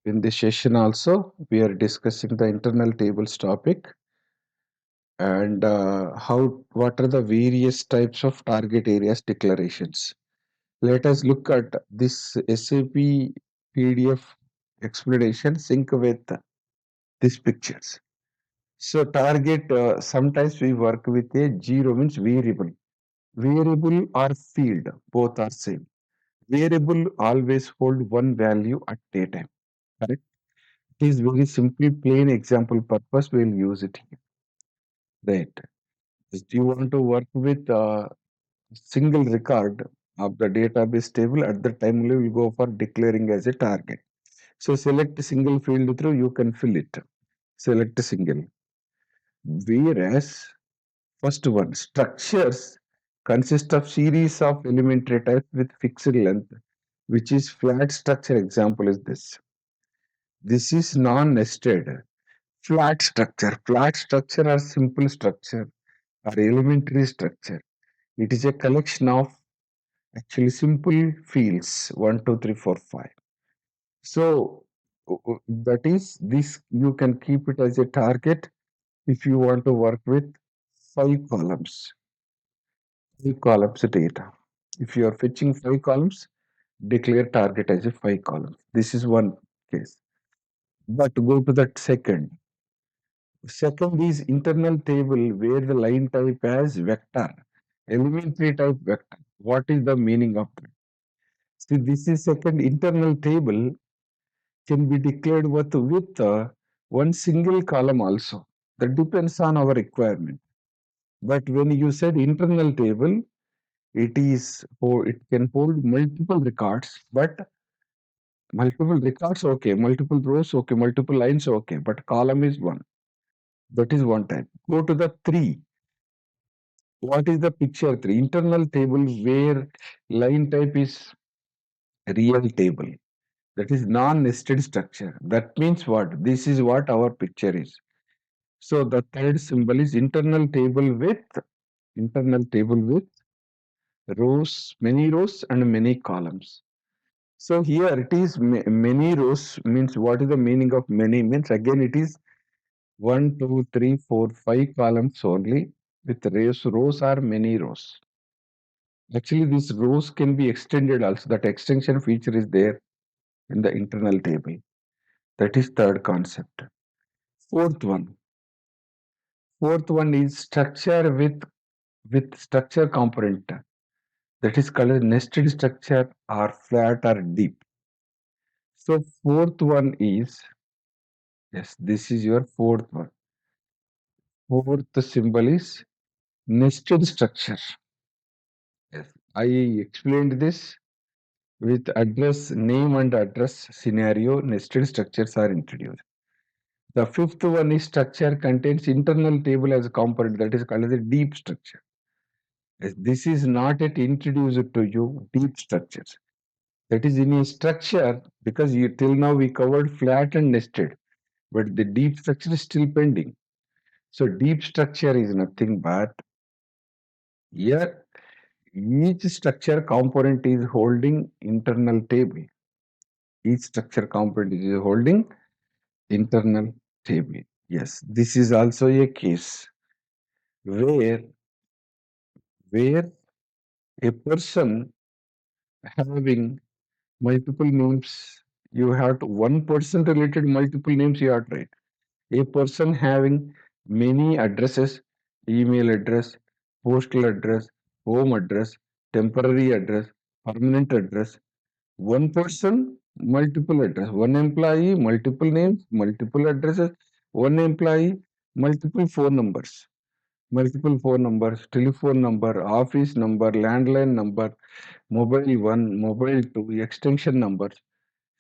In this session also, we are discussing the internal tables topic and what are the various types of target areas declarations. Let us look at this SAP PDF explanation sync with these pictures. So target, sometimes we work with a zero means variable. Variable or field, both are same. Variable always hold one value at a time. Correct? It is very simple, plain example purpose. We'll use it here. Right. If you want to work with a single record of the database table, at the time we will go for declaring as a target. So select a single field through, you can fill it. Select a single. Whereas first one, structures consist of series of elementary types with fixed length, which is flat structure. Example is this. This is non-nested. Flat structure. Flat structure or simple structure or elementary structure. It is a collection of actually simple fields 1, 2, 3, 4, 5. So that is this, you can keep it as a target if you want to work with 5 columns. 5 columns data. If you are fetching 5 columns, declare target as a 5 columns. This is one case. But go to that second. Second is internal table where the line type has vector, elementary type vector. What is the meaning of that? See, this is second internal table can be declared with one single column also. That depends on our requirement. But when you said internal table, it can hold multiple records, but multiple records okay, multiple rows okay, multiple lines okay, but column is one. That is one type. Go to the 3. What is the picture 3? Internal table where line type is real table. That is non-nested structure. That means what? This is what our picture is. So the third symbol is internal table with rows, many rows and many columns. So here it is many rows means what is the meaning of many means again it is 1, 2, 3, 4, 5 columns only with rows are many rows. Actually, these rows can be extended also. That extension feature is there in the internal table. That is third concept. Fourth one. Fourth one is structure with structure component. That is called nested structure or flat or deep. So fourth one is, yes, this is your fourth one. Fourth symbol is nested structure. Yes, I explained this with address, name and address scenario, nested structures are introduced. The fifth one is structure contains internal table as a component that is called as a deep structure. Yes, this is not yet introduced to you, deep structures. That is in a structure because you till now we covered flat and nested, but the deep structure is still pending. So deep structure is nothing but here each structure component is holding internal table. Each structure component is holding internal table. Yes, this is also a case where where a person having multiple names, you have to one person related multiple names you have to write. A person having many addresses, email address, postal address, home address, temporary address, permanent address. One person, multiple address. One employee, multiple names, multiple addresses. One employee, multiple phone numbers. Multiple phone numbers, telephone number, office number, landline number, mobile 1, mobile 2, extension numbers.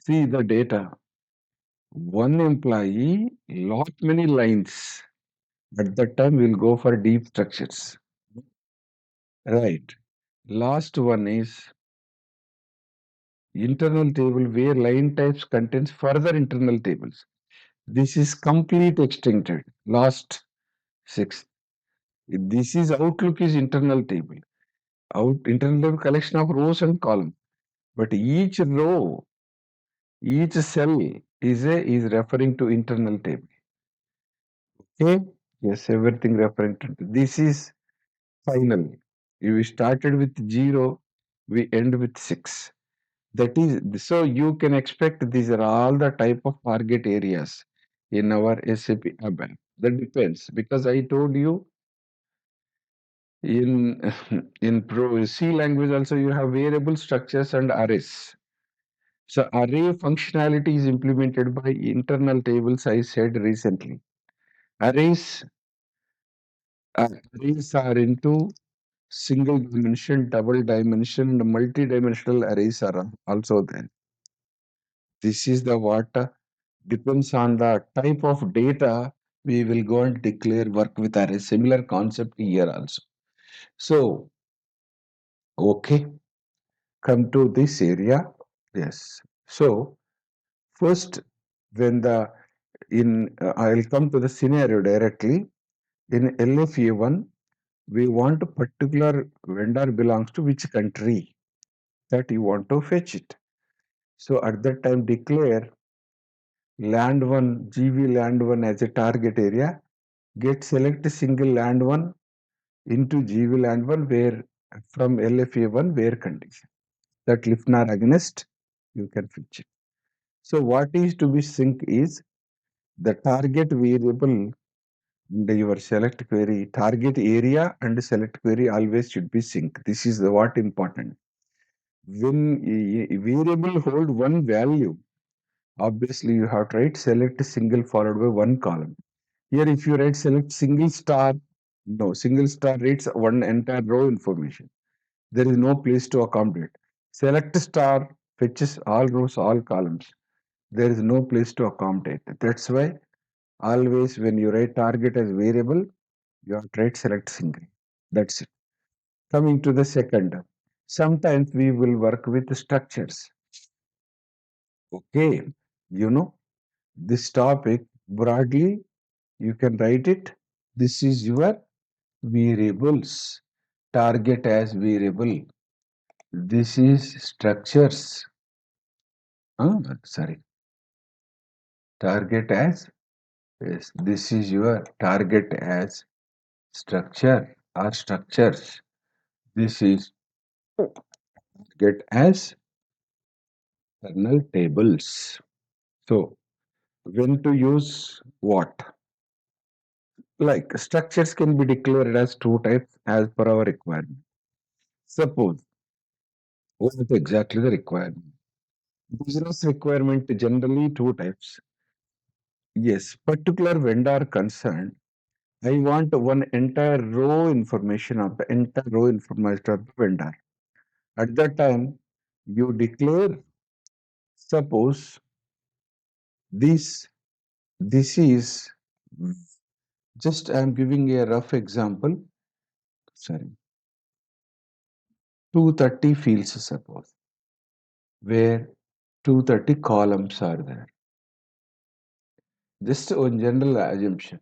See the data. One employee, lot many lines. At that time, we'll go for deep structures. Right. Last one is internal table where line types contains further internal tables. This is complete extended. Last 6. This is outlook is internal table. Internal table collection of rows and columns. But each row, each cell is referring to internal table. Okay? Yes, everything referring to this is final. We started with 0, we end with 6. That is, so you can expect these are all the type of target areas in our SAP ABAP. That depends because I told you in in Pro C language also you have variable structures and arrays. So array functionality is implemented by internal tables I said recently. Arrays arrays are into single dimension, double dimension, and multi-dimensional arrays are also there. This is the what depends on the type of data we will go and declare work with array. Similar concept here also. So, okay, come to this area. Yes. So, first, when the I'll come to the scenario directly. In LFA1, we want a particular vendor belongs to which country that you want to fetch it. So at that time, declare land 1, GV land 1 as a target area. Get select single land 1 into GV land 1 where from LFA1 where condition. That Lifnar against you can fetch it. So what is to be sync is the target variable in your select query, target area and select query always should be sync. This is the what important. When a variable hold one value, obviously you have to write select single followed by one column. Here if you write select single star, no, single star reads one entire row information. There is no place to accommodate. Select star fetches all rows, all columns. There is no place to accommodate. That's why always when you write target as variable, you have to write select single. That's it. Coming to the second, sometimes we will work with structures. Okay, you know, this topic broadly, you can write it. This is your variables. Target as variable. This is structures. Sorry. Target as, yes, this is your target as structure or structures. This is get as kernel tables. So, when to use what? Like structures can be declared as two types as per our requirement. Suppose, what is exactly the requirement? Business requirement generally two types. Yes, particular vendor concerned. I want one entire row information of the entire row information of the vendor. At that time, you declare, suppose this is just I am giving a rough example. Sorry, 230 fields suppose, where 230 columns are there. Just one general assumption.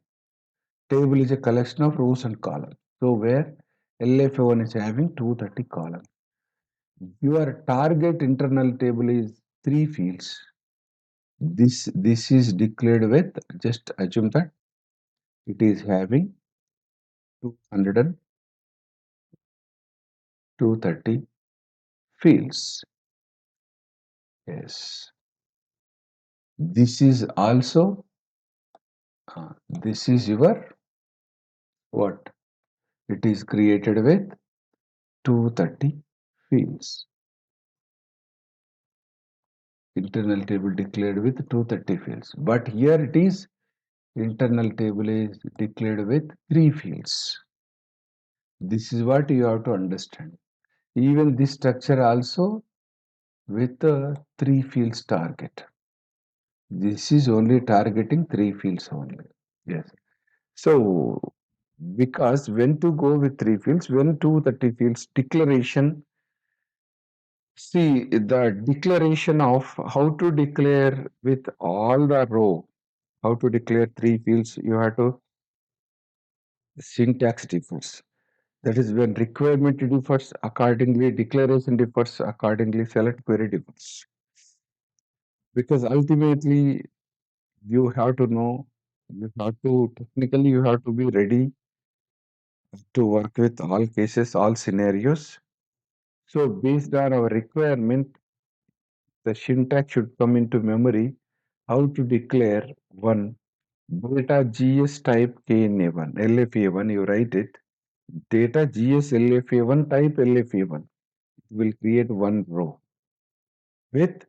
Table is a collection of rows and columns. So where LFA1 is having 230 columns. Your target internal table is 3 fields. This is declared with, just assume that it is having 200 and 230 fields. Yes. This is also this is your what? It is created with 230 fields. Internal table declared with 230 fields. But here it is internal table is declared with 3 fields. This is what you have to understand. Even this structure also with 3 fields target. This is only targeting 3 fields only. Yes. So because when to go with 3 fields, when 230 fields declaration, see the declaration of how to declare with all the row, how to declare 3 fields, you have to syntax differs. That is when requirement differs accordingly, declaration differs accordingly, select query differs. because ultimately you have to know, you have to technically you have to be ready to work with all cases, all scenarios. So based on our requirement, the syntax should come into memory. How to declare one data GS type KNA1, LFA1, you write it. Data GS LFA1 type LFA1 will create one row with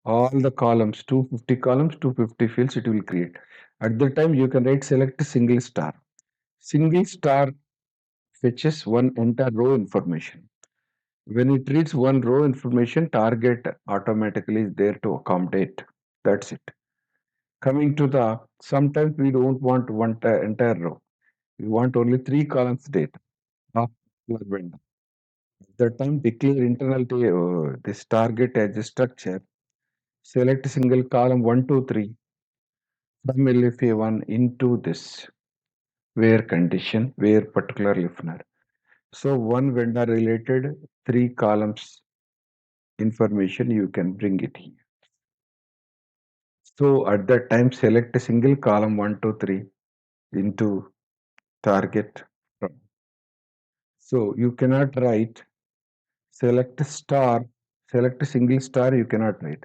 all the columns, 250 columns, 250 fields it will create. At the time you can write select single star. Single star fetches one entire row information. When it reads one row information, target automatically is there to accommodate. That's it. Coming to the, sometimes we don't want one entire row. We want only three columns data of your vendor. At that time, declare internal this target as a structure. Select single column 1, 2, 3 from LFA1 into this where condition, where particular listener. So one vendor related three columns information you can bring it here. So at that time, select a single column 1, 2, 3 into target. So you cannot write select star, select a single star, you cannot write.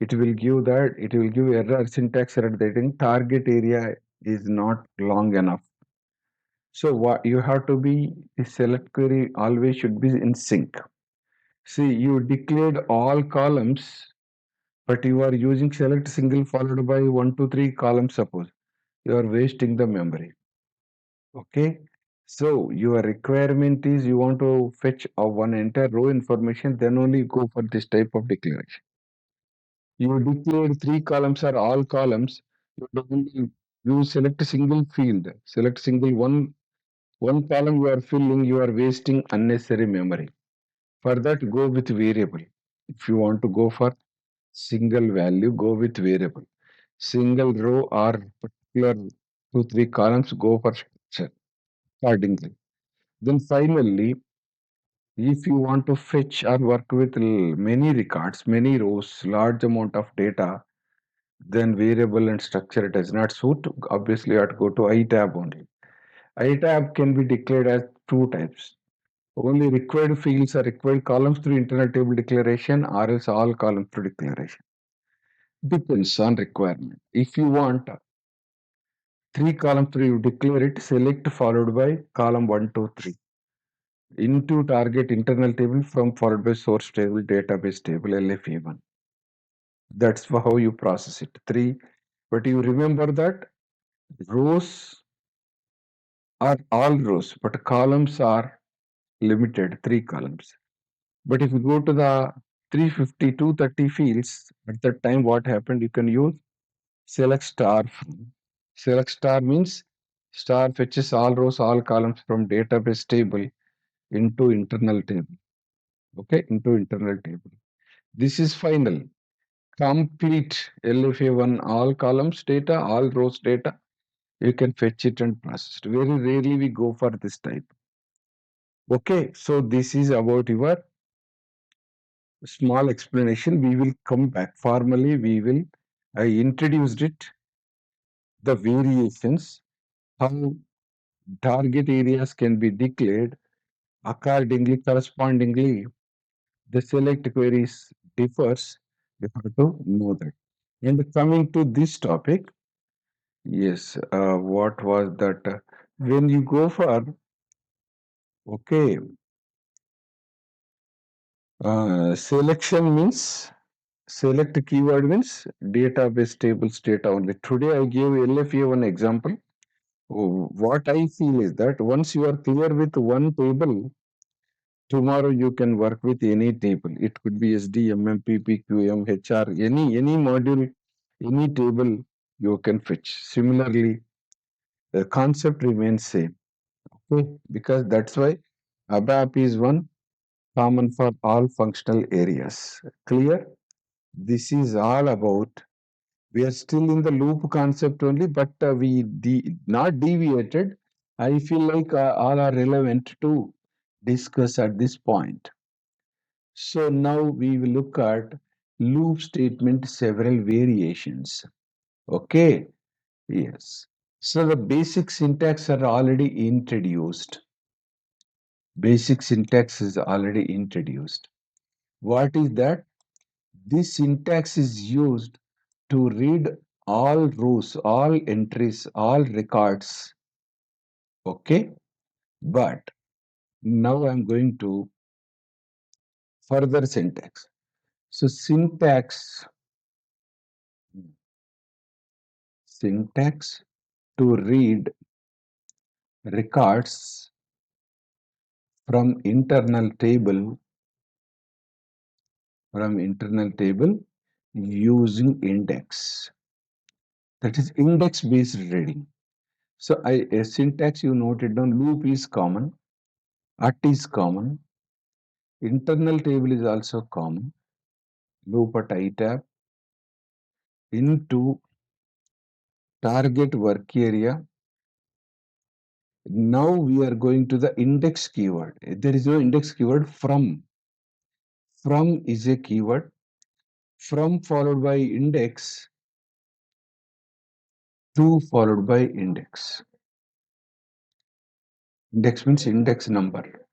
It will give that, it will give error syntax error that in target area is not long enough. So what you have to be, the select query always should be in sync. See, you declared all columns, but you are using select single followed by 1, 2, 3 columns, suppose. You are wasting the memory. Okay. So your requirement is you want to fetch a one entire row information, then only go for this type of declaration. You declared three columns are all columns. You don't you select a single field, select single one column you are filling, you are wasting unnecessary memory. For that, go with variable. If you want to go for single value, go with variable. Single row or particular two, three columns, go for structure accordingly. Then finally, if you want to fetch or work with many records, many rows, large amount of data, then variable and structure does not suit. Obviously, you have to go to I tab only. I tab can be declared as two types. Only required fields or required columns through internal table declaration, or else all columns through declaration. Depends on requirement. If you want three columns through, you declare it, select followed by column 1, 2, 3 into target internal table from followed by source table, database table, LFA1. That's how you process it. Three, but you remember that rows are all rows, but columns are limited, three columns. But if you go to the 350, 230 fields, at that time what happened, you can use select star. Select star means star fetches all rows, all columns from database table into internal table. Okay, into internal table. This is final. Complete LFA1, all columns data, all rows data. You can fetch it and process it. Very rarely we go for this type. Okay, so this is about your small explanation. We will come back formally. I introduced it, the variations, how target areas can be declared accordingly, correspondingly. The select queries differs. You have to know that. And coming to this topic, yes, what was that? When you go for, okay, selection means select keyword means database tables data only. Today I gave LFA one example. What I feel is that once you are clear with one table, tomorrow you can work with any table. It could be SD, MM, HR, any module, any table you can fetch. Similarly, the concept remains same. Okay, because that's why ABAP is one common for all functional areas. Clear? This is all about. We are still in the loop concept only, but not deviated. I feel like all are relevant to discuss at this point. So now we will look at loop statement, several variations. Okay, yes. So the basic syntax are already introduced. Basic syntax is already introduced. What is that? This syntax is used to read all rows, all entries, all records. Okay, but now I'm going to further syntax. So syntax to read records from internal table using index. That is index based reading. So a syntax you noted down, loop is common, at is common, internal table is also common, loop at I tab into target work area. Now we are going to the index keyword. There is no index keyword. From is a keyword. From followed by index, to followed by index. Index means index number.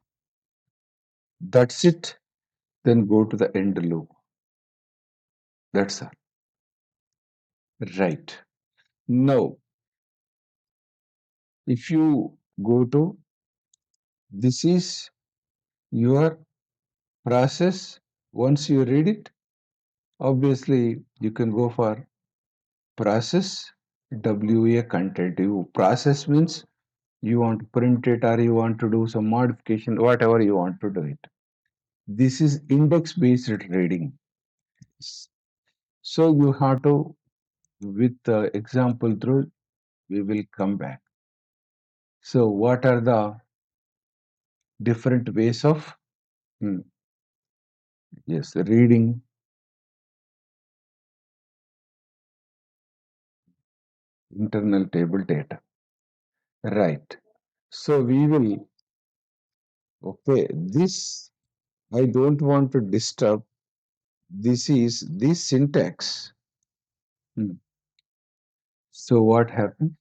That's it. Then go to the end loop. That's all. Right. Now, if you go to this is your process. Once you read it, obviously you can go for process WA content. You process means you want to print it or you want to do some modification, whatever you want to do it. This is index based reading. So you have to, with the example through, we will come back. So what are the different ways of yes, reading internal table data? Right. So we will, okay, this I don't want to disturb. This is this syntax. So what happens?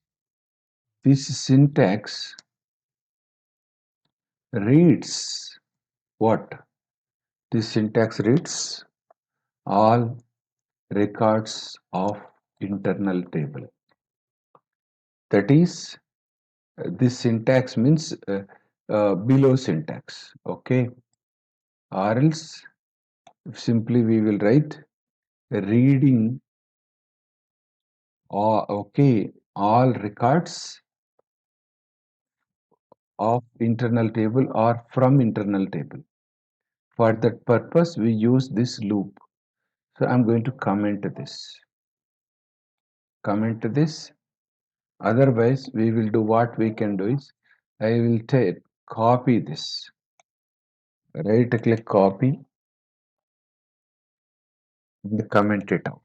This syntax reads what? This syntax reads all records of internal table. That is, this syntax means below syntax. Okay, or else simply we will write reading all records of internal table or from internal table. For that purpose, we use this loop. So I'm going to comment this. Comment this. Otherwise, we will do what we can do is I will take copy this. Right click copy and comment it out.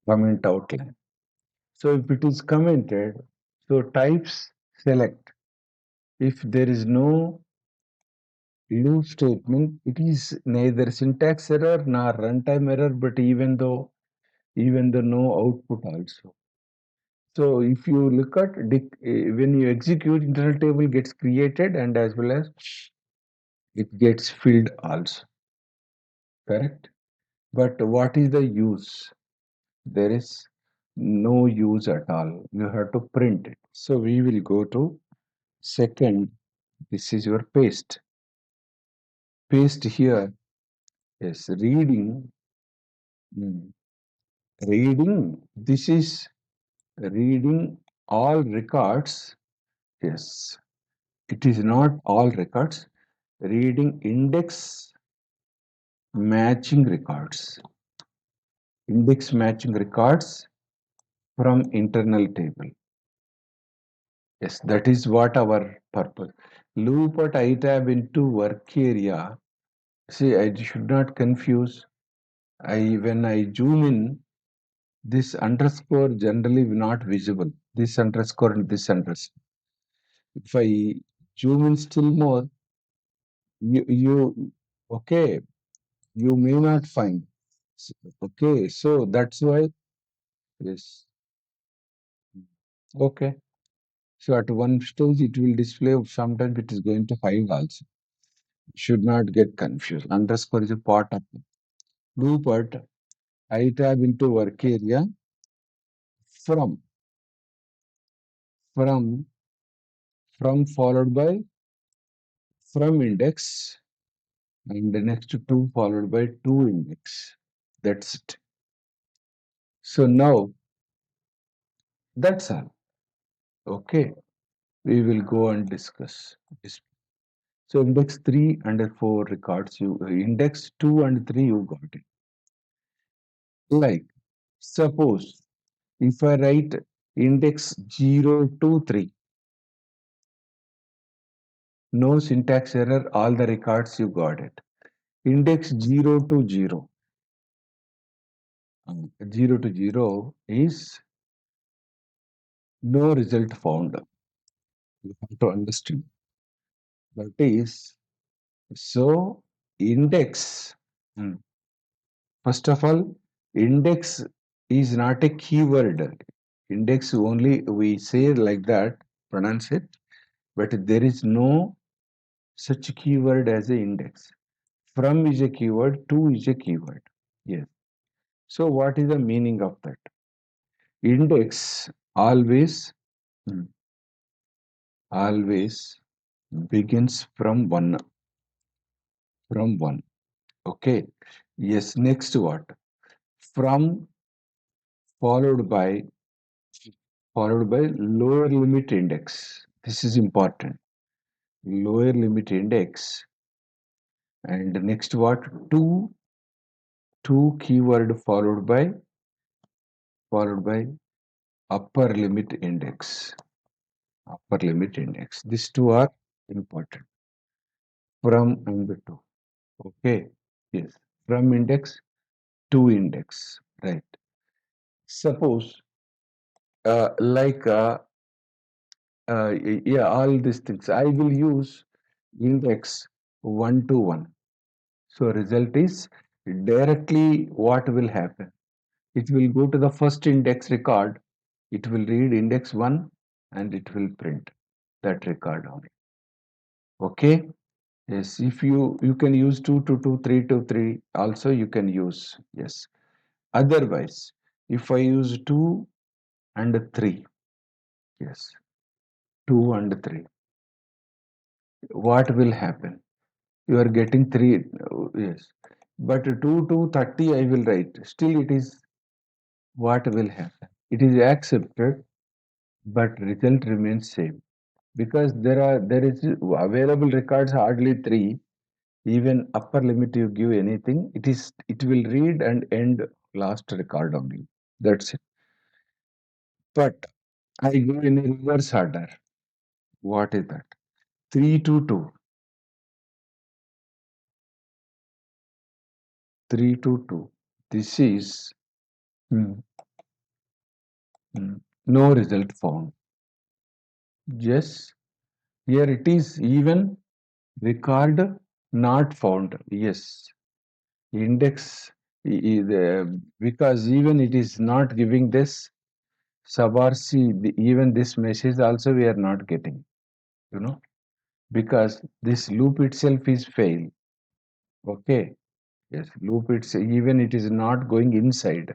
Comment outline. So if it is commented, so types select. If there is no loop statement, it is neither syntax error nor runtime error, but even though no output also. So if you look at when you execute, internal table gets created and as well as it gets filled also. Correct? But what is the use? There is no use at all. You have to print it. So we will go to second. This is your paste. Paste here. Yes, reading. Reading. This is reading all records. Yes, it is not all records. Reading index matching records. Index matching records from internal table. Yes, that is what our purpose. Loop at I tab into work area. See, I should not confuse. When I zoom in, this underscore generally not visible. This underscore and this underscore. If I zoom in still more, you okay, you may not find. Okay, so that's why, yes, okay. So at one stage it will display, sometimes it is going to 5 also. Should not get confused. Underscore is a part of it. Do but I tab into work area from, from, from followed by from index, and the next two followed by to index. That's it. So now that's all. Okay, we will go and discuss this. So index 3 and 4 records, you index 2 and 3 you got it. Like suppose if I write index 0 to 3, no syntax error, all the records you got it. Index 0 to 0, 0 to 0 is no result found. You have to understand. That is, so index, hmm, first of all, index is not a keyword. Index only we say like that, pronounce it, but there is no such keyword as a index. From is a keyword, to is a keyword. Yes. So what is the meaning of that? Index always, hmm, always begins from one. From one. Okay. Yes. Next what? From followed by lower limit index. This is important. Lower limit index, and next what? Two keyword followed by upper limit index. Upper limit index. These two are important. From and to. Okay. Yes. From index to index. Right. Suppose like yeah, all these things. I will use index 1 to 1. So result is directly what will happen. It will go to the first index record. It will read index 1 and it will print that record on it. Okay. Yes. If you can use 2 to 2, 3 to 3 also you can use. Yes. Otherwise, if I use 2 and 3, yes, 2 and 3, what will happen? You are getting 3, yes, but 2 to 30 I will write, still it is, what will happen? It is accepted, but result remains same, because there is available records hardly 3. Even upper limit you give anything, it will read and end last record only. That's it. But I go in a reverse order. What is that? 3 to 2. 3 to 2. This is, hmm, hmm, no result found. Yes, here it is even record not found. Yes, index because even it is not giving this sub RC, even this message also we are not getting, you know, because this loop itself is fail. Okay, yes, loop it's even it is not going inside.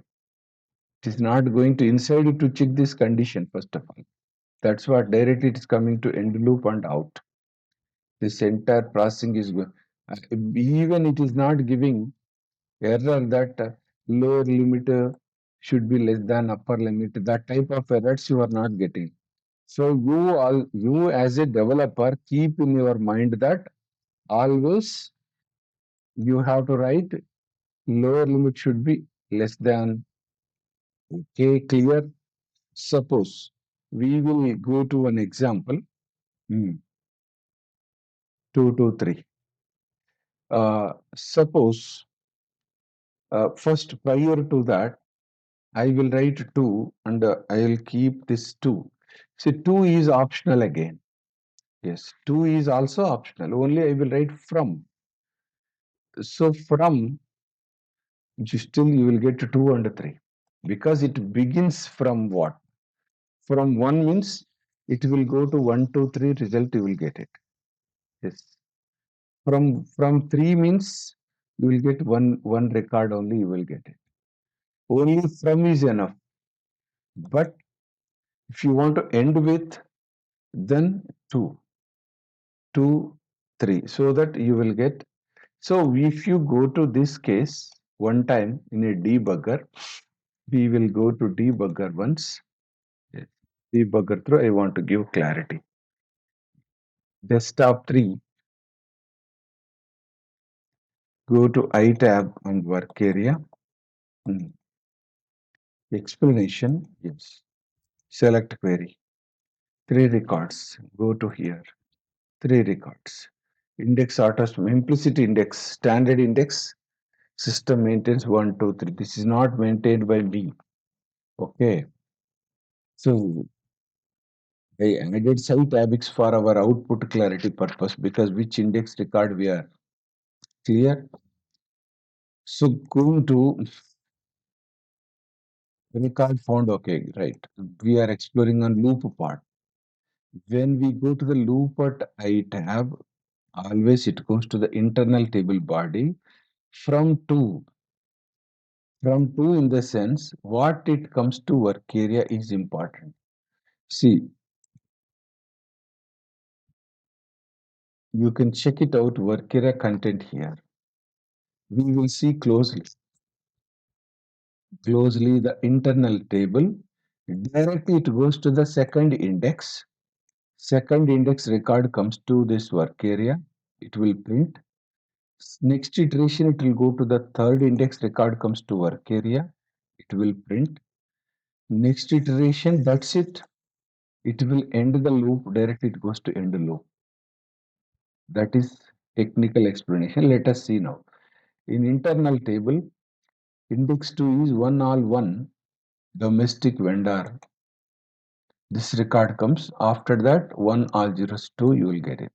It is not going to inside to check this condition first of all. That's what directly it is coming to end loop and out. This entire processing is going. Even it is not giving error that lower limit should be less than upper limit. That type of errors you are not getting. So you as a developer keep in your mind that always you have to write lower limit should be less than. Okay, clear. Suppose we will go to an example. 2 to 3. Suppose first prior to that, I will write 2 and I will keep this 2. See, 2 is optional again. Yes, to is also optional. Only I will write from. So from, still you will get 2 and 3 because it begins from what? From 1 means it will go to 1, 2, 3 result you will get it. Yes. From 3 means you will get one record only you will get it. Only from is enough. But if you want to end with, then 2, 2, 3, so that you will get. So if you go to this case one time in a debugger, we will go to debugger once. Yes. Debugger through, I want to give clarity. Desktop 3, go to I tab and work area. Explanation, yes. Select query. 3 records. Go to here. 3 records. Index auto, implicit index, standard index, system maintains 1, 2, 3. This is not maintained by me. Okay. So I added site ABIX for our output clarity purpose because which index record we are clear. So going to record found, okay, right. We are exploring on loop part. When we go to the loop at I tab, always it goes to the internal table body from 2. From 2 in the sense what it comes to work area is important. See, you can check it out work area content here. We will see closely the internal table. Directly it goes to the second index. Second index record comes to this work area. It will print. Next iteration it will go to the third index record comes to work area. It will print. Next iteration, that's it. It will end the loop. Directly it goes to end the loop. That is technical explanation. Let us see now. In internal table, index 2 is 1 all 1 domestic vendor. This record comes after that 1 all zeros 2 you will get it.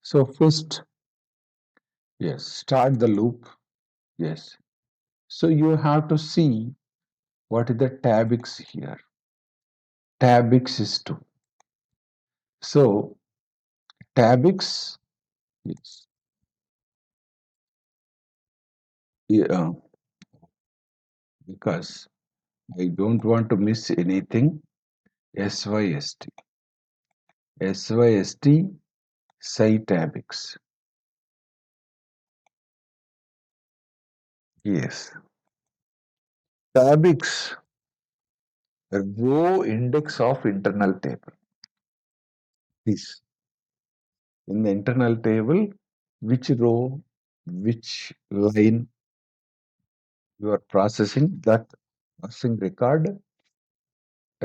So first, yes, start the loop. Yes. So you have to see what is the tabix here. Tabix is 2. So tabix, yes, yeah, because I don't want to miss anything. SYST. SYST Cytabix. Yes. Tabix, row index of internal table. This. In the internal table, which row, which line you are processing, that processing record,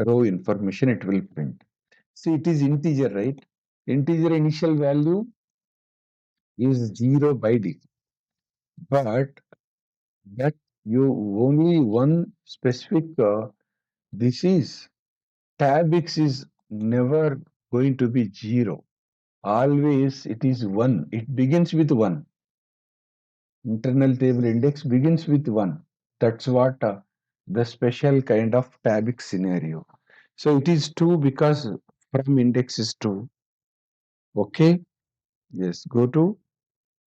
row information it will print. See, it is integer, right? Integer initial value is 0 by default. But that you only one specific this is tabix is never going to be 0. Always it is 1. It begins with 1. Internal table index begins with 1. That's what the special kind of tabix scenario. So it is 2 because from index is 2. Okay. Yes. Go to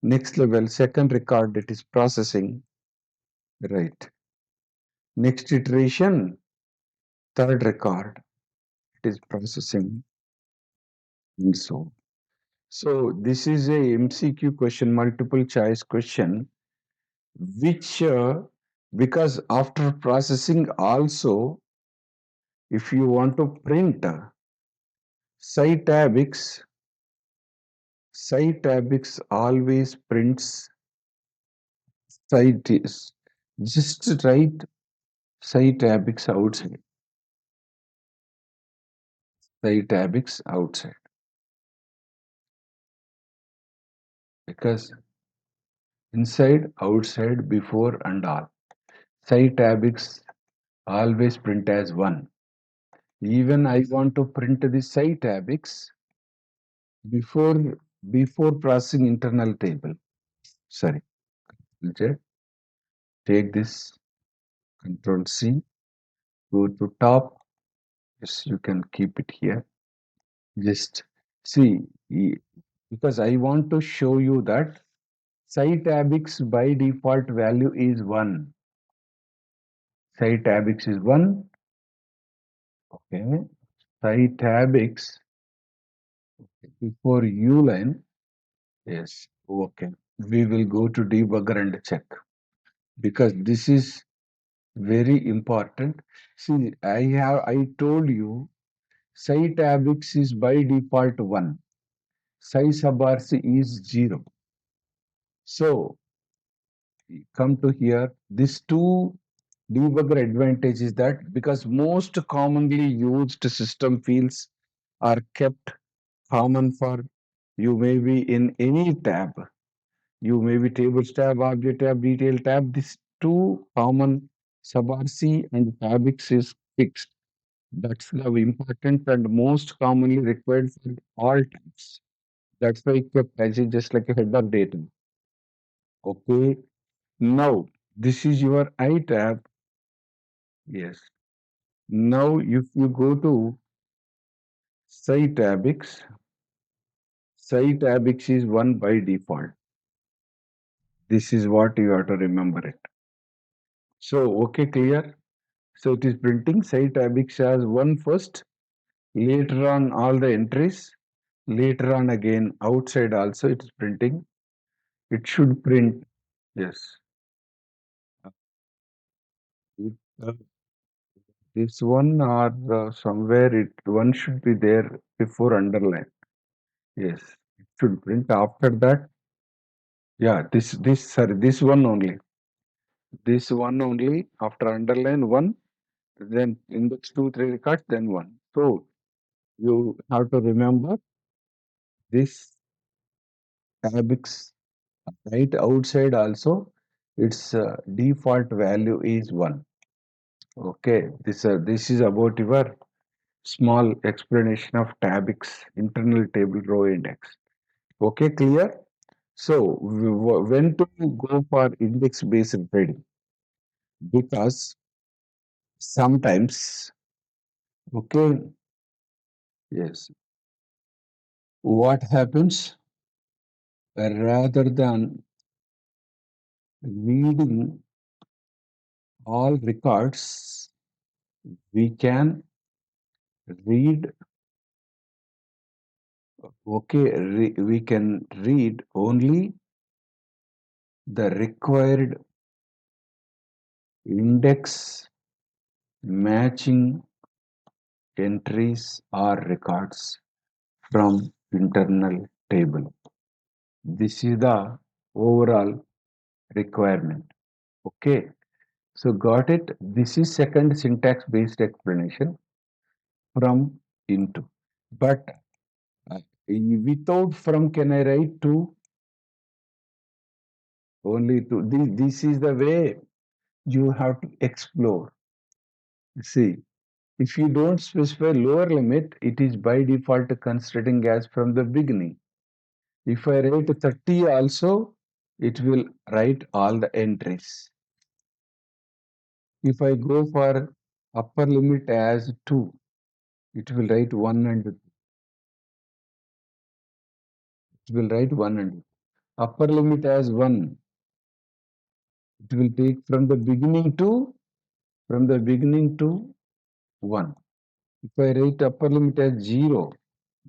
next level, second record, it is processing. Right. Next iteration, third record, it is processing. And so this is a MCQ question, multiple choice question, which because after processing also, if you want to print Cytabix, Cytabix always prints Cytis. Just write Cytabix outside. Cytabix outside. Because inside, outside, before and all. Cytabix always print as 1. Even I want to print the Cytabix, before before processing internal table. Sorry, just take this Control C, go to top. Yes, you can keep it here. Just see, because I want to show you that site abix by default value is 1. Site abix is 1. Okay. Site abix before uline. Yes. Okay. We will go to debugger and check because this is very important. See, I told you site abix is by default 1. Site sub RC is 0. So come to here. These two debugger advantage is that because most commonly used system fields are kept common for you may be in any tab. You may be tables tab, object tab, detail tab. These two common sub RC and tabix is fixed. That's the important and most commonly required for all tabs. That's why it kept as just like a header data. Okay. Now this is your I tab. Yes. Now if you go to site abix is 1 by default. This is what you have to remember it. So, okay, clear? So it is printing site abix as 1 first, later on all the entries, later on again outside also it is printing. It should print, yes. It, uh, this one or somewhere it one should be there before underline. Yes, it should print after that. Yeah, this one only. This one only after underline one, then index 2, 3 records, then one. So you have to remember this abix right outside also its default value is 1. Okay, this is about your small explanation of tabix internal table row index. Okay, clear? So when to go for index based trading? Because sometimes, okay, yes, what happens rather than reading all records, we can read, okay, we can read only the required index matching entries or records from internal table. This is the overall requirement. Okay, so got it. This is second syntax based explanation from into. But without from can I write to only to this is the way you have to explore. See, if you don't specify lower limit, it is by default considering as from the beginning. If I write 30 also, it will write all the entries. If I go for upper limit as 2, it will write 1 and 2. It will write 1 and 2. Upper limit as 1, it will take from the beginning to 1. If I write upper limit as 0,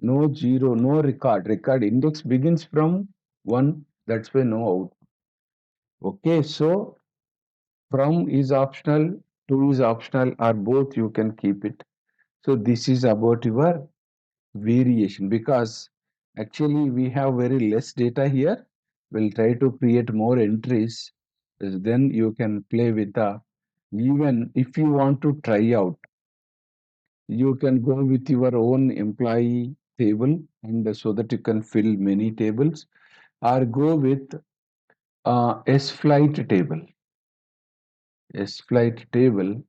no record. Record index begins from 1, that's why no out. Okay, so from is optional, to is optional, or both you can keep it. So this is about your variation because actually we have very less data here. We'll try to create more entries. Then you can play with the, even if you want to try out, you can go with your own employee table and so that you can fill many tables or go with S flight table. S flight table,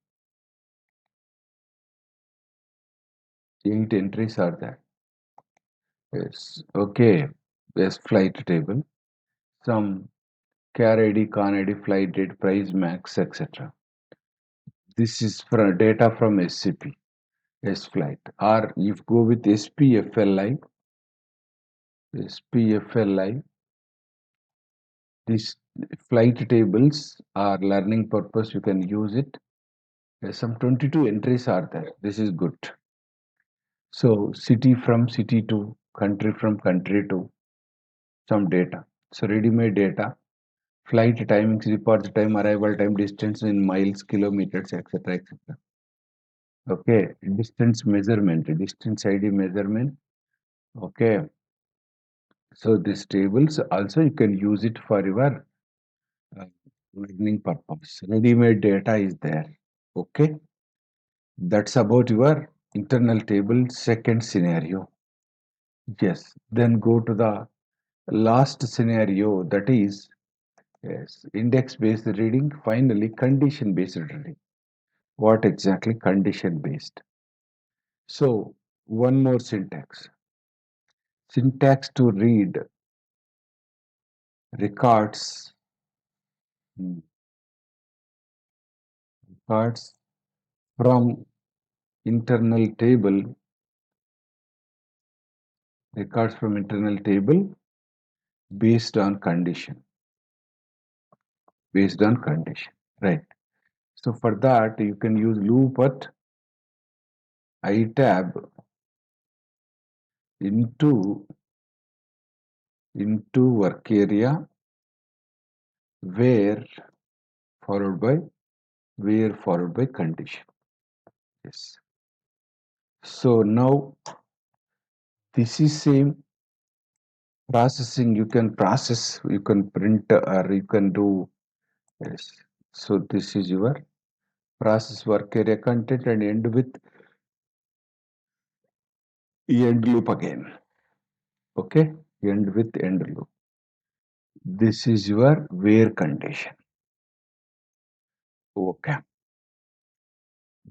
8 entries are there. Yes. Okay. Yes, flight table. Some car ID, con ID, flight date, price max, etc. This is for data from SCP, S flight. Or if go with SPFLI, SPFLI, these flight tables are learning purpose. You can use it. Yes, some 22 entries are there. This is good. So city from city to, country from country to, some data. So ready-made data, flight timings, departure time, arrival time, distance in miles, kilometers, etc., etc. Okay, distance measurement, distance ID measurement. Okay, so these tables also you can use it for your uh, learning purpose. Ready-made data is there. Okay, that's about your internal table second scenario. Yes, then go to the last scenario, that is, yes, index based reading. Finally, condition based reading. What exactly condition based? So, one more syntax. Syntax to read records, records from internal table, records from internal table based on condition, based on condition, right? So for that, you can use loop at I tab into work area where followed by condition. Yes. So now this is same processing. You can process, you can print, or you can do. Yes. So this is your process work area content and end with end loop again. Okay. End with end loop. This is your where condition. Okay.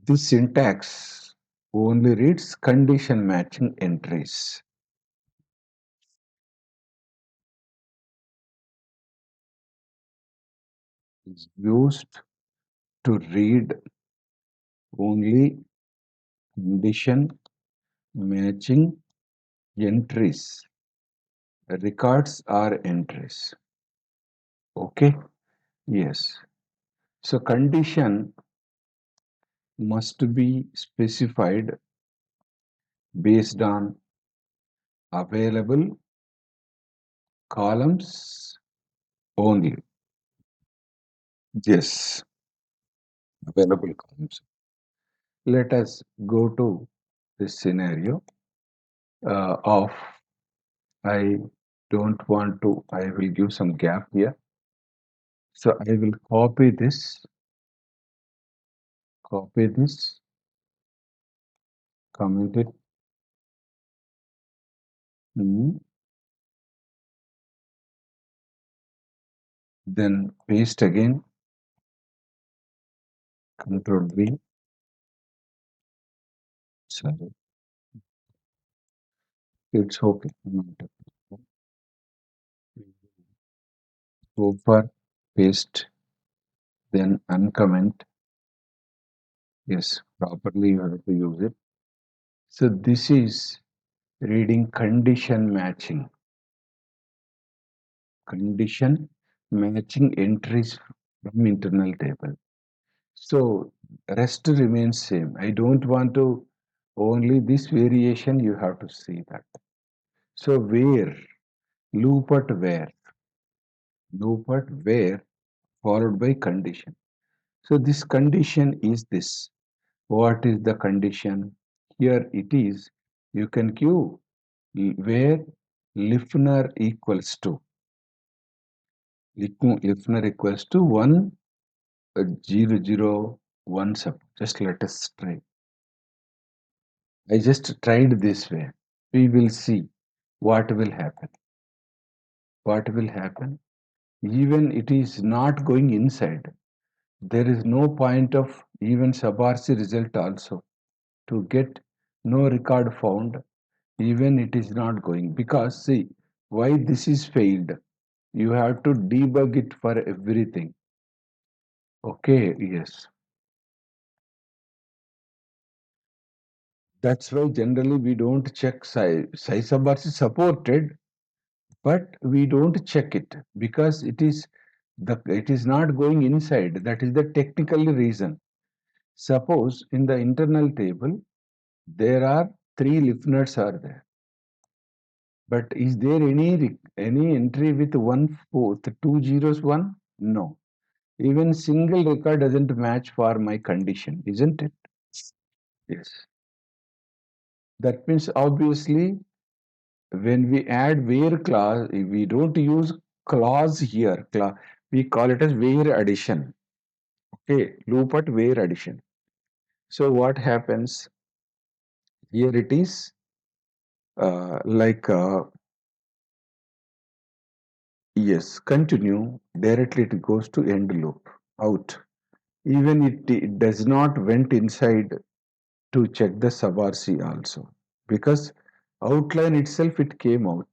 This syntax only reads condition matching entries. Is used to read only condition matching entries. Records are entries. Okay. Yes. So condition must be specified based on available columns only. Yes, available columns. Let us go to this scenario of I don't want to, I will give some gap here. So I will copy this, comment it, then paste again, Control V, sorry, it's okay. Go for paste, then uncomment. Yes, properly you have to use it. So this is reading condition matching entries from internal table. So rest remains same. I don't want to only this variation you have to see that. So where loop at where followed by condition. So this condition is this. What is the condition? Here it is. You can give where listener equals to listener equals to 1 0 0 1 sub. Just let us try. I just tried this way. We will see what will happen. What will happen? Even it is not going inside. There is no point of even sub RC result also to get no record found. Even it is not going, because see why this is failed. You have to debug it for everything. Okay, yes. That's why generally we don't check size. Size of bars is supported, but we don't check it because it is not going inside. That is the technical reason. Suppose in the internal table there are three listeners are there, but is there any entry with one fourth, two zeros, one? No. Even single record doesn't match for my condition, isn't it? Yes. That means obviously when we add where clause, we don't use clause here. We call it as where addition. Okay, loop at where addition. So what happens here? It is like yes, continue directly. It goes to end loop out. Even it does not went inside to check the sub RC also, because outline itself it came out.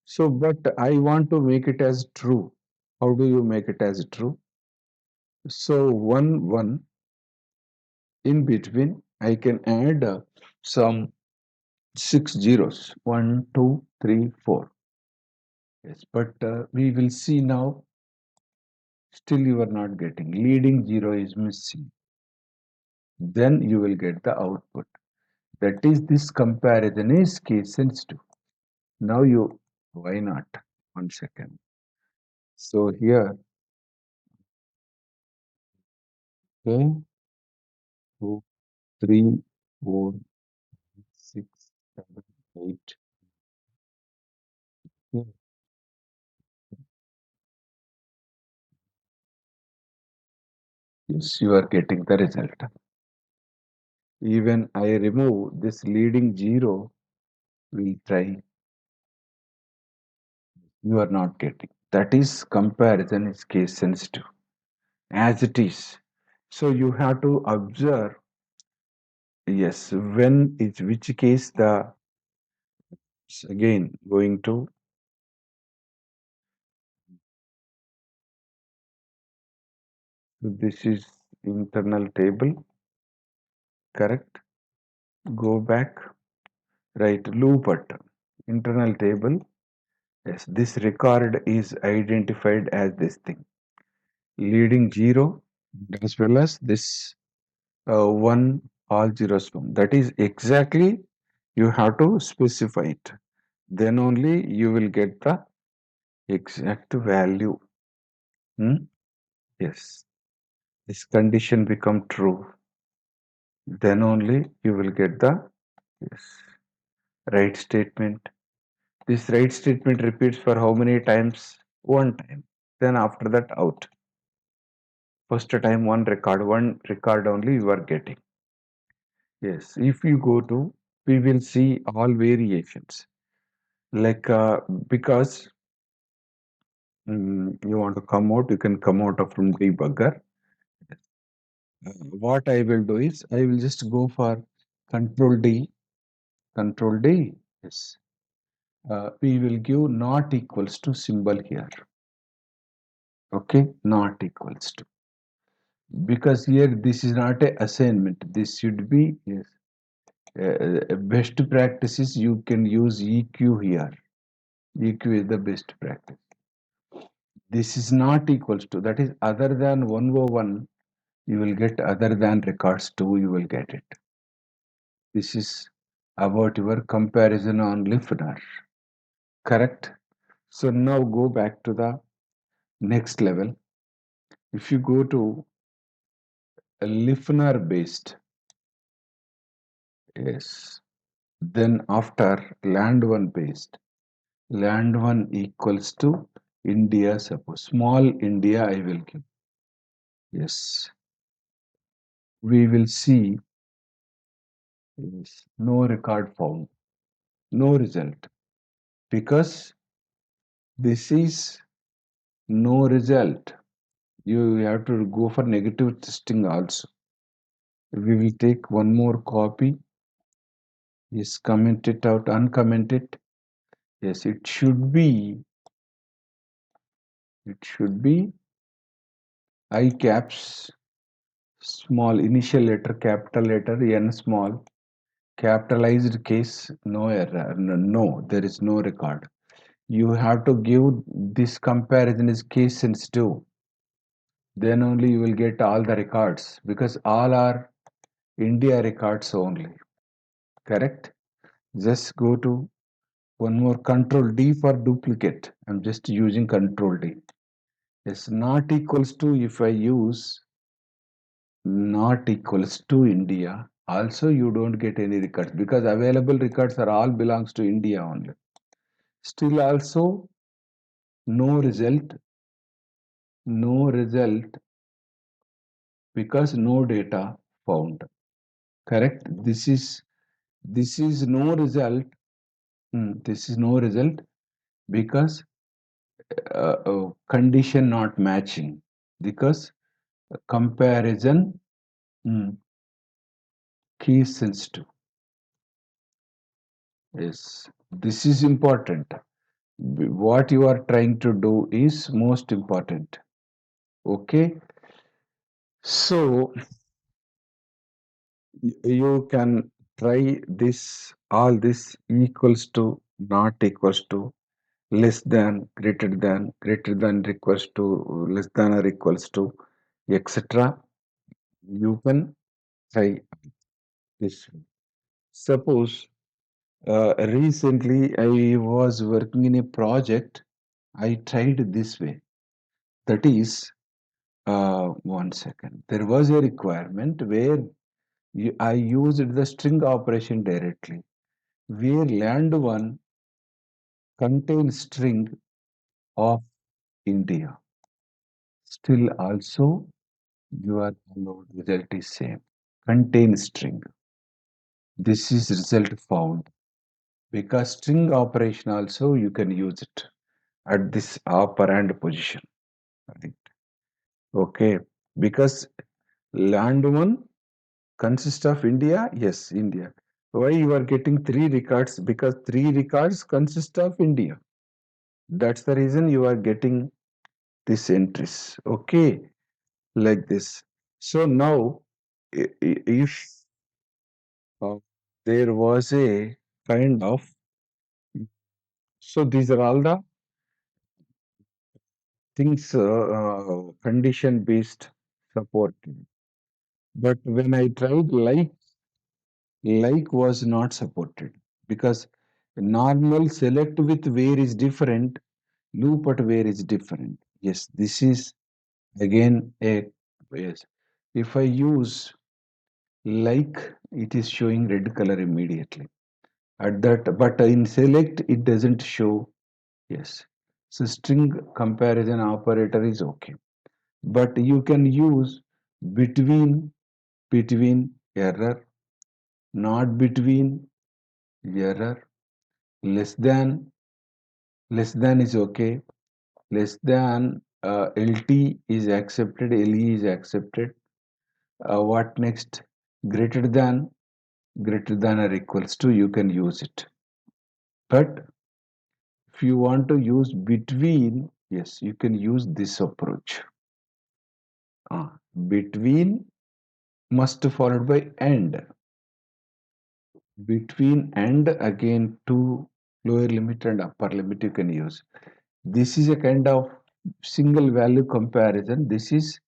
So, but I want to make it as true. How do you make it as true? So, one in between, I can add some six zeros. One, two, three, four. Yes, but we will see now. Still, you are not getting. Leading zero is missing. Then you will get the output. That is, this comparison is case sensitive. Now you, why not? 1 second. So here, okay, two, three, four, 6, 7, 8. Yeah. Yes, you are getting the result. Even I remove this leading zero, we'll try. You are not getting. That is comparison is case sensitive as it is. So you have to observe, yes, when is which case the again going to this is internal table, correct? Go back, right, loop at internal table. Yes, this record is identified as this thing, leading zero as well as this one all zeros one. That is exactly you have to specify it. Then only you will get the exact value. Hmm? Yes, this condition become true. Then only you will get the yes right statement. This right statement repeats for how many times? One time. Then after that out. First time one record only you are getting. Yes, if you go to, we will see all variations. Like because you want to come out, you can come out of from debugger. What I will do is I will just go for Control D, Control D. Yes, we will give not equals to symbol here. Okay, not equals to, because here this is not a assignment. This should be yes. Best practices you can use EQ here. EQ is the best practice. This is not equals to, that is other than 101, you will get other than records 2, you will get it. This is about your comparison on listener. Correct? So now go back to the next level. If you go to a listener based, yes, then after land one based, land one equals to India, suppose small India I will give. Yes, we will see yes, no record found, no result, because this is no result. You have to go for negative testing also. We will take one more copy Yes, comment it out, uncomment it. Yes, it should be I caps, small initial letter, capital letter, N small, capitalized case, no error, no, there is no record. You have to give this comparison is case sensitive. Then only you will get all the records because all are India records only. Correct? Just go to one more control D for duplicate. I'm just using control D. Yes, not equals to if I use not equals to India. Also, you don't get any records because available records are all belongs to India only. Still also no result because no data found. Correct? This is no result. This is no result because condition not matching because comparison mm, key sensitive. Yes, this is important. What you are trying to do is most important. Okay, so you can try this, all this equals to, not equals to, less than, greater than, equals to, less than or equals to, etc. You can try this. Suppose recently I was working in a project. I tried this way. That is, one second. There was a requirement where I used the string operation directly, where land one contains string of India. Still also your download result is same. Contain string. This is result found because string operation also you can use it at this operand position. Right. Okay, because land one consists of India? Yes, India. Why you are getting three records? Because three records consist of India. That's the reason you are getting this entries. Okay, like this. So now, if uh, there was a kind of, so these are all the things condition based support. But when I tried like was not supported because normal select with where is different, loop at where is different. Yes, this is again a, yes. If I use like, it is showing red color immediately at that, but in select it doesn't show. Yes, so string comparison operator is okay, but you can use between error, not between error, less than, less than is okay, less than, LT is accepted, LE is accepted. What next? Greater than, greater than or equals to, you can use it. But if you want to use between, yes, you can use this approach. Between must followed by and. Between and again two lower limit and upper limit you can use. This is a kind of single value comparison. This is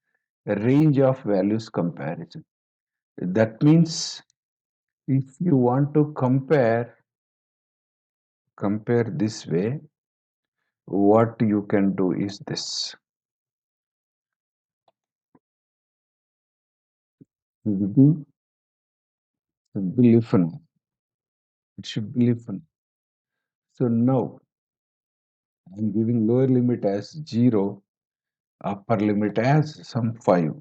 a range of values comparison. That means if you want to compare this way, what you can do is this. It should be listen. It should be listen. So now I'm giving lower limit as 0, upper limit as some 5,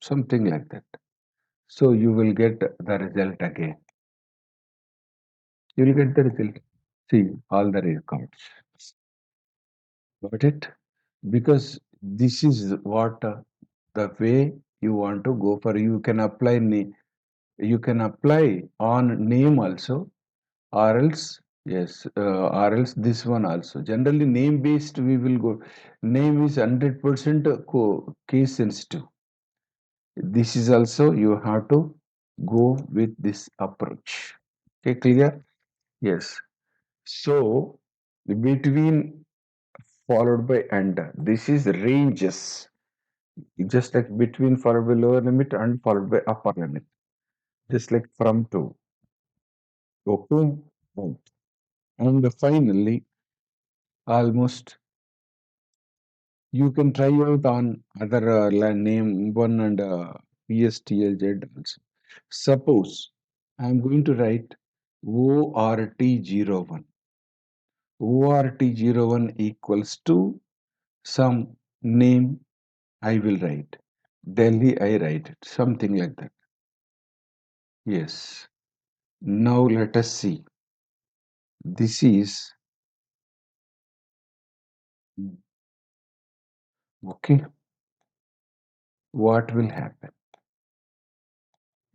something like that. So you will get the result again. You will get the result. See all the records. Got it? Because this is what the way you want to go for. You can apply on name also. or else, yes, or else this one also. Generally, name based, we will go. Name is 100% case sensitive. This is also you have to go with this approach. Okay, clear? Yes. So between followed by under. This is ranges. Just like between followed by lower limit and followed by upper limit. Just like from to. Okay. Right. And finally, almost you can try out on other name one and PSTLZ also. Suppose I'm going to write ORT01. ORT01 equals to some name I will write. Delhi, I write it. Something like that. Yes. Now let us see. This is okay. What will happen?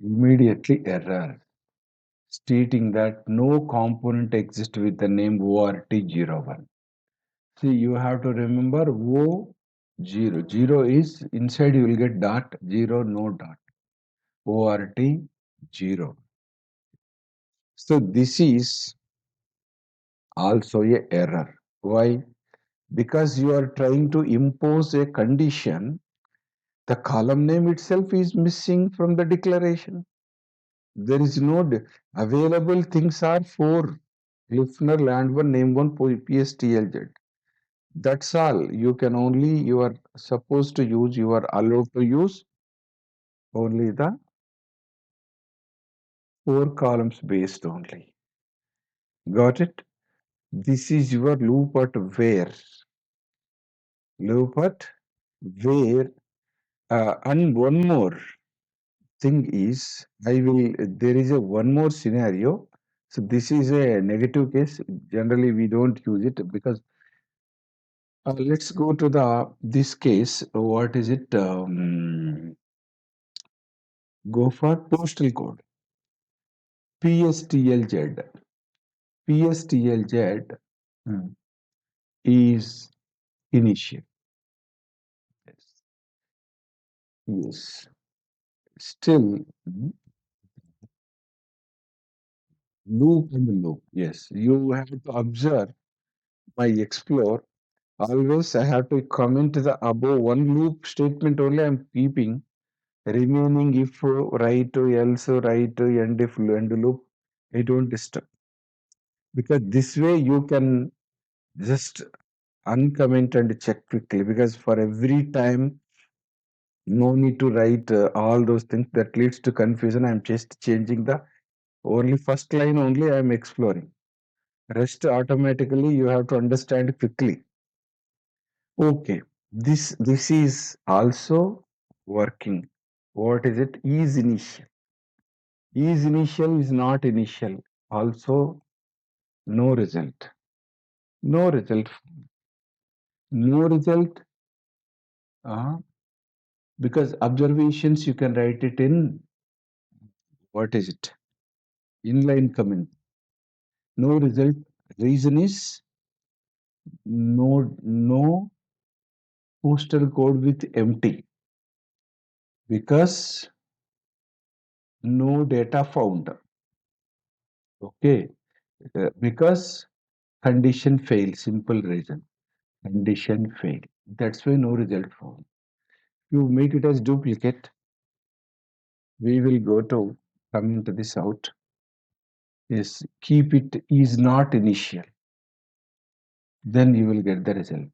Immediately error stating that no component exists with the name ORT01. See, you have to remember O0. 0 is inside you will get dot, 0, no dot. ORT0. So this is also a error. Why? Because you are trying to impose a condition, the column name itself is missing from the declaration. There is no available things are four: listener, land one, name one, PSTLZ. That's all. You can only, you are supposed to use, you are allowed to use only the four columns based only. Got it? This is your loop at where. Loop at where. And one more thing is, there is a one more scenario. So this is a negative case. Generally, we don't use it because let's go to this case. What is it? Go for postal code. PSTLZ. PSTLZ is initial. Yes. Yes. Still, loop and loop. Yes. You have to observe my explore. Always I have to comment the above one loop statement only I'm keeping. Remaining if right to else right to end if end loop, I don't disturb. Because this way you can just uncomment and check quickly. Because for every time, no need to write all those things that leads to confusion. I'm just changing the only first line only I'm exploring. Rest automatically you have to understand quickly. Okay, this is also working. What is it? Is initial. Is initial is not initial. Also no result. No result. No result. Uh, because observations you can write it in what is it? Inline comment. No result. Reason is no postal code with empty because no data found. Okay, because condition failed. Simple reason. Condition failed. That's why no result found. You make it as duplicate. We will go to comment this out. Yes, keep it is not initial. Then you will get the result.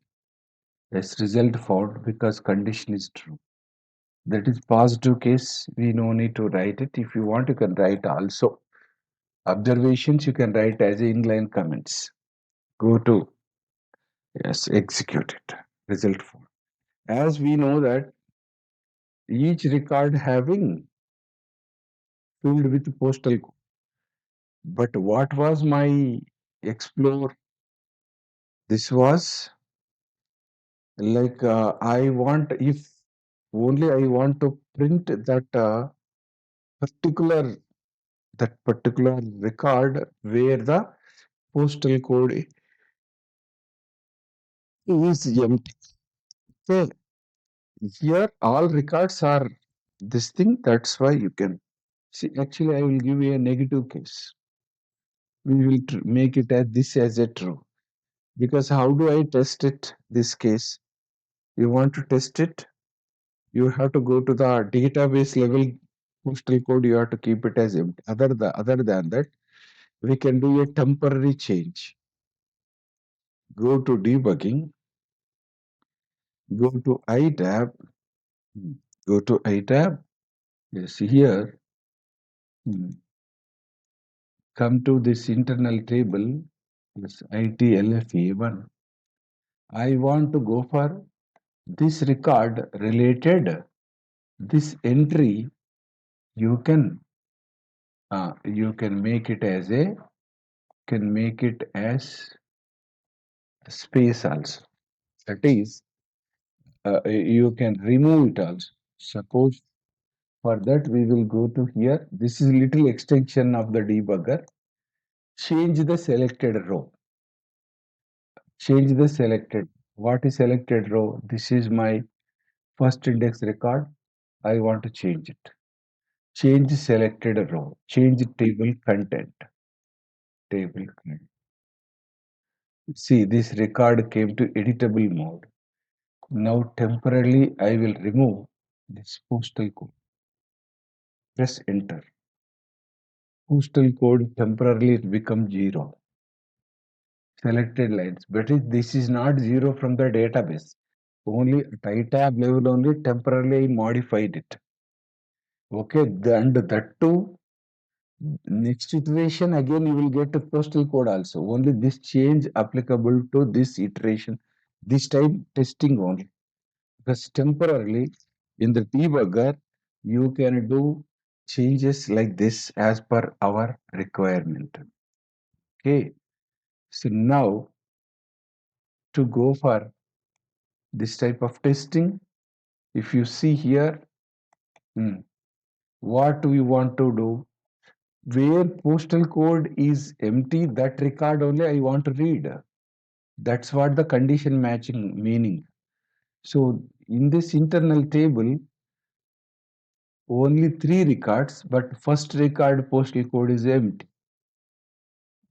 Yes, result found because condition is true. That is positive case. We no need to write it. If you want, you can write also. Observations you can write as inline comments. Go to, yes, execute it. Result found. As we know that each record having filled with postal code. But what was my explore? This was like I want if only I want to print that particular that particular record where the postal code is empty. So here all records are this thing. That's why you can see. Actually, I will give you a negative case. We will make it as this as a true. Because how do I test it? This case, you want to test it, you have to go to the database level postal code. You have to keep it as empty. Other than that, we can do a temporary change. Go to debugging. Go to iTab. Go to iTab. Yes, here. hmm, Come to this internal table. Yes, ITLFA1. I want to go for this record related. This entry, you can make it as a can make it as space also. That is, you can remove it also. Suppose for that we will go to here. This is little extension of the debugger. Change the selected row. Change the selected. What is selected row? This is my first index record. I want to change it. Change selected row. Change table content. Table content. See, this record came to editable mode. Now temporarily I will remove this postal code. Press enter. Postal code temporarily it becomes 0. Selected lines. But this is not 0 from the database. Only at tab level only temporarily I modified it. Okay, and that too, next iteration again you will get a postal code also. Only this change applicable to this iteration. This time testing only. Because temporarily in the debugger, you can do changes like this as per our requirement. Okay. So now to go for this type of testing, if you see here, what we want to do, where postal code is empty, that record only I want to read. That's what the condition matching meaning. So in this internal table, only 3 records, but first record postal code is empty.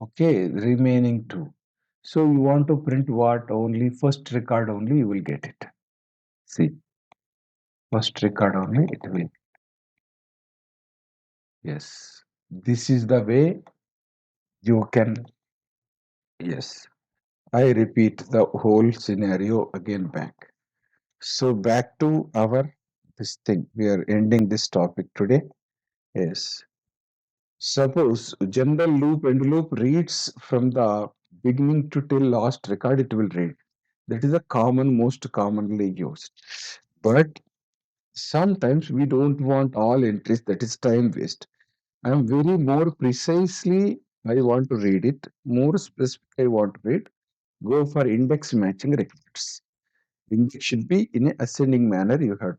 Okay, remaining 2. So you want to print what? Only first record only you will get it. See, first record only it will. Yes, this is the way you can. Yes, I repeat the whole scenario again back. So back to our this thing. We are ending this topic today. Yes. Suppose general loop and loop reads from the beginning to till last record, it will read. That is the most commonly used. But sometimes we don't want all entries, that is time waste. I am very more precisely, I want to read it, more specific I want to read, go for index matching records. Index should be in a ascending manner. You have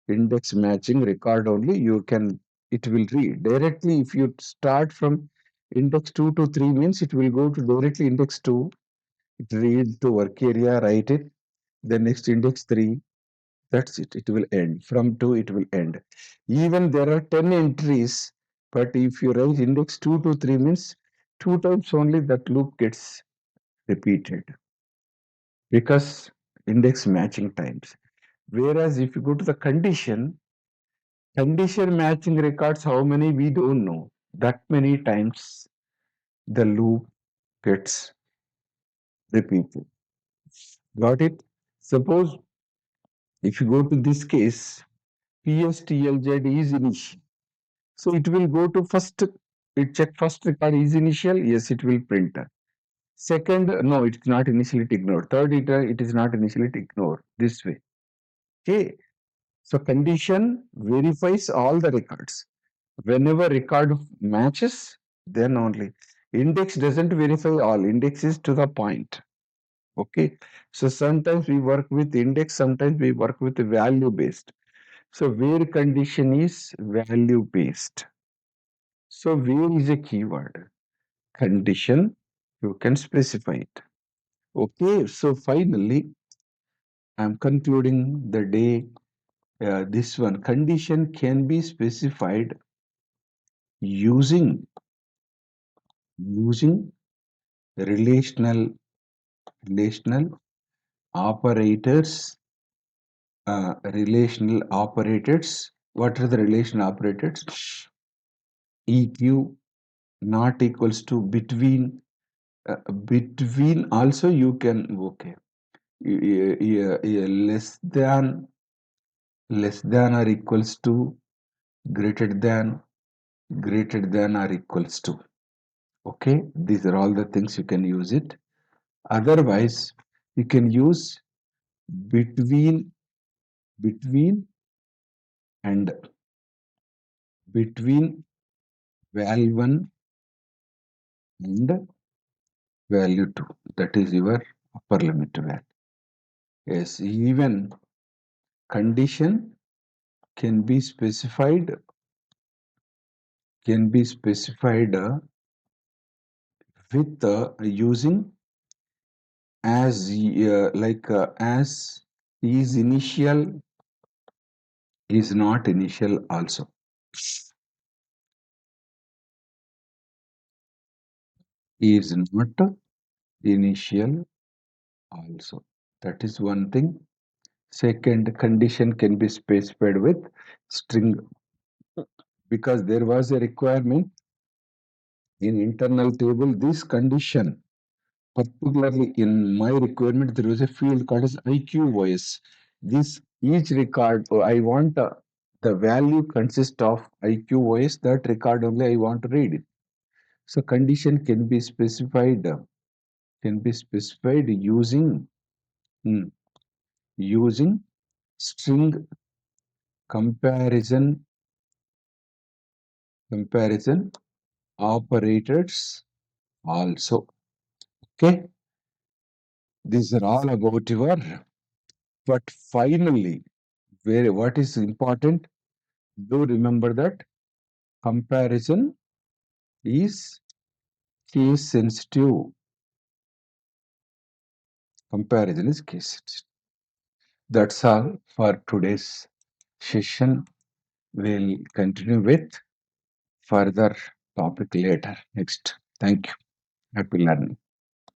index matching record only, it will read. Directly, if you start from index 2 to 3 means it will go to directly index 2, it read to work area, write it, then next index 3, that's it. It will end. From 2, it will end. Even there are 10 entries, but if you write index 2 to 3 means 2 times only that loop gets repeated because index matching times. Whereas if you go to the condition matching records, how many we don't know. That many times the loop gets repeated. Got it? Suppose if you go to this case, PSTLZ is initial. So it will go to first, it check first record is initial, yes, it will print. Second, no, it's not initially ignored. Third, it is not initially ignored. This way. Okay. So condition verifies all the records. Whenever record matches, then only. Index doesn't verify all. Index is to the point. Okay. So sometimes we work with index, sometimes we work with value based. So where condition is value based. So where is a keyword? Condition, you can specify it. Okay, so finally, I'm concluding the day. This one condition can be specified using using relational operators. Relational operators. What are the relational operators? EQ not equals to between. Between also you can, okay. Less than or equals to, greater than or equals to. Okay, these are all the things you can use it. Otherwise, you can use between between and between value 1 and value 2. That is your upper limit value. Yes, even condition can be specified with using as is initial, is not initial also. Is not initial also. That is one thing. Second, condition can be specified with string, because there was a requirement in internal table. This condition, particularly in my requirement, there was a field called as IQOS. This each record, I want the value consists of IQOS. That record only I want to read it. So condition can be specified using hmm, using string comparison operators also. Okay, these are all about your. But finally, what is important? Do remember that comparison is case sensitive. Comparison is case sensitive. That's all for today's session. We'll continue with further topic later. Next. Thank you. Happy learning.